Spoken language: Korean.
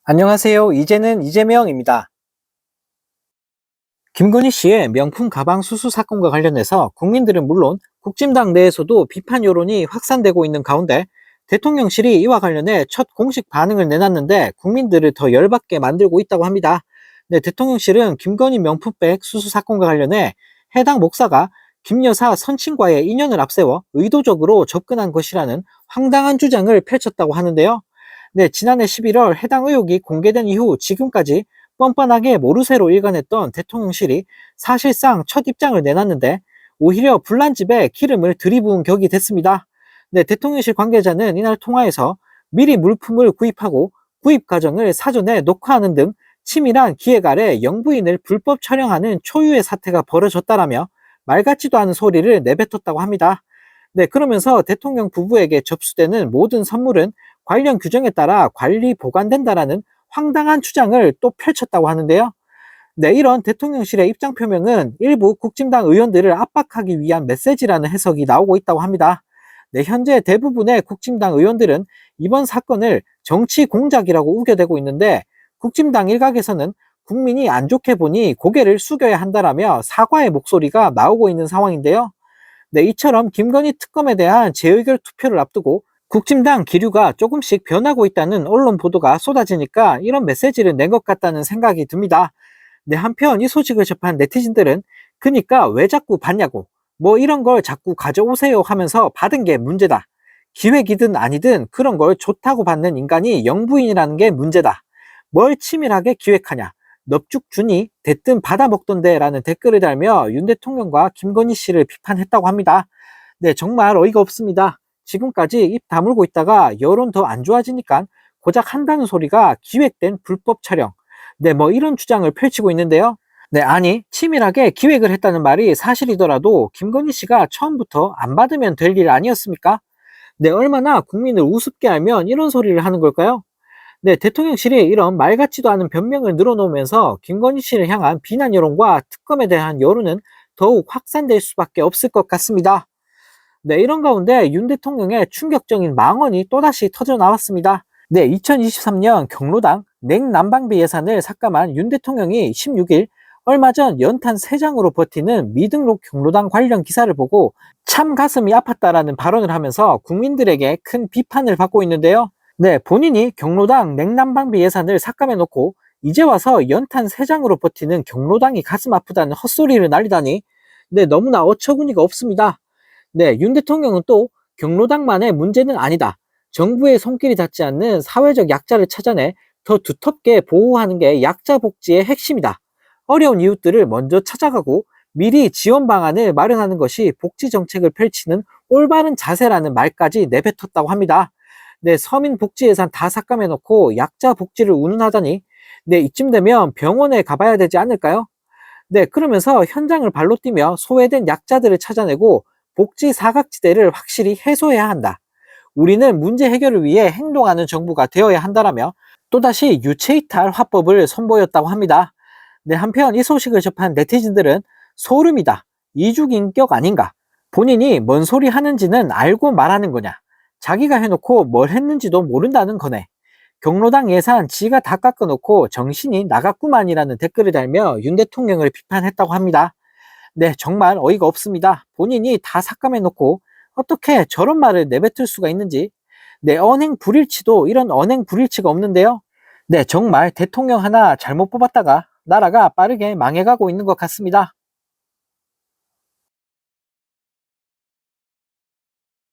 안녕하세요. 이제는 이재명입니다. 김건희 씨의 명품 가방 수수 사건과 관련해서 국민들은 물론 국진당 내에서도 비판 여론이 확산되고 있는 가운데 대통령실이 이와 관련해 첫 공식 반응을 내놨는데 국민들을 더 열받게 만들고 있다고 합니다. 네, 대통령실은 김건희 명품백 수수 사건과 관련해 해당 목사가 김 여사 선친과의 인연을 앞세워 의도적으로 접근한 것이라는 황당한 주장을 펼쳤다고 하는데요. 네, 지난해 11월 해당 의혹이 공개된 이후 지금까지 뻔뻔하게 모르쇠로 일관했던 대통령실이 사실상 첫 입장을 내놨는데 오히려 불난 집에 기름을 들이부은 격이 됐습니다. 네, 대통령실 관계자는 이날 통화에서 미리 물품을 구입하고 구입 과정을 사전에 녹화하는 등 치밀한 기획 아래 영부인을 불법 촬영하는 초유의 사태가 벌어졌다라며 말 같지도 않은 소리를 내뱉었다고 합니다. 네, 그러면서 대통령 부부에게 접수되는 모든 선물은 관련 규정에 따라 관리 보관된다라는 황당한 주장을 또 펼쳤다고 하는데요. 네, 이런 대통령실의 입장 표명은 일부 국진당 의원들을 압박하기 위한 메시지라는 해석이 나오고 있다고 합니다. 네, 현재 대부분의 국진당 의원들은 이번 사건을 정치 공작이라고 우겨대고 있는데 국진당 일각에서는 국민이 안 좋게 보니 고개를 숙여야 한다라며 사과의 목소리가 나오고 있는 상황인데요. 네, 이처럼 김건희 특검에 대한 재의결 투표를 앞두고 국진당 기류가 조금씩 변하고 있다는 언론 보도가 쏟아지니까 이런 메시지를 낸 것 같다는 생각이 듭니다. 네, 한편 이 소식을 접한 네티즌들은 그니까 왜 자꾸 받냐고, 뭐 이런 걸 자꾸 가져오세요 하면서 받은 게 문제다. 기획이든 아니든 그런 걸 좋다고 받는 인간이 영부인이라는 게 문제다. 뭘 치밀하게 기획하냐. 넙죽주니 대뜸 받아먹던데 라는 댓글을 달며 윤 대통령과 김건희 씨를 비판했다고 합니다. 네, 정말 어이가 없습니다. 지금까지 입 다물고 있다가 여론 더 안 좋아지니까 고작 한다는 소리가 기획된 불법 촬영. 네, 뭐 이런 주장을 펼치고 있는데요. 네, 아니, 치밀하게 기획을 했다는 말이 사실이더라도 김건희 씨가 처음부터 안 받으면 될 일 아니었습니까? 네, 얼마나 국민을 우습게 알면 이런 소리를 하는 걸까요? 네, 대통령실이 이런 말 같지도 않은 변명을 늘어놓으면서 김건희 씨를 향한 비난 여론과 특검에 대한 여론은 더욱 확산될 수밖에 없을 것 같습니다. 네, 이런 가운데 윤 대통령의 충격적인 망언이 또다시 터져 나왔습니다. 네, 2023년 경로당 냉난방비 예산을 삭감한 윤 대통령이 16일 얼마 전 연탄 3장으로 버티는 미등록 경로당 관련 기사를 보고 참 가슴이 아팠다라는 발언을 하면서 국민들에게 큰 비판을 받고 있는데요. 네, 본인이 경로당 냉난방비 예산을 삭감해놓고 이제 와서 연탄 3장으로 버티는 경로당이 가슴 아프다는 헛소리를 날리다니 네, 너무나 어처구니가 없습니다. 네, 윤 대통령은 또 경로당만의 문제는 아니다. 정부의 손길이 닿지 않는 사회적 약자를 찾아내 더 두텁게 보호하는 게 약자 복지의 핵심이다. 어려운 이웃들을 먼저 찾아가고 미리 지원 방안을 마련하는 것이 복지 정책을 펼치는 올바른 자세라는 말까지 내뱉었다고 합니다. 네, 서민 복지 예산 다 삭감해놓고 약자 복지를 운운하다니, 네, 이쯤 되면 병원에 가봐야 되지 않을까요? 네, 그러면서 현장을 발로 뛰며 소외된 약자들을 찾아내고 복지 사각지대를 확실히 해소해야 한다. 우리는 문제 해결을 위해 행동하는 정부가 되어야 한다라며 또다시 유체이탈 화법을 선보였다고 합니다. 네, 한편 이 소식을 접한 네티즌들은 소름이다. 이중인격 아닌가? 본인이 뭔 소리 하는지는 알고 말하는 거냐? 자기가 해놓고 뭘 했는지도 모른다는 거네. 경로당 예산 지가 다 깎아놓고 정신이 나갔구만이라는 댓글을 달며 윤 대통령을 비판했다고 합니다. 네, 정말 어이가 없습니다. 본인이 다 삭감해놓고 어떻게 저런 말을 내뱉을 수가 있는지. 네, 언행 불일치도 이런 언행 불일치가 없는데요. 네, 정말 대통령 하나 잘못 뽑았다가 나라가 빠르게 망해가고 있는 것 같습니다.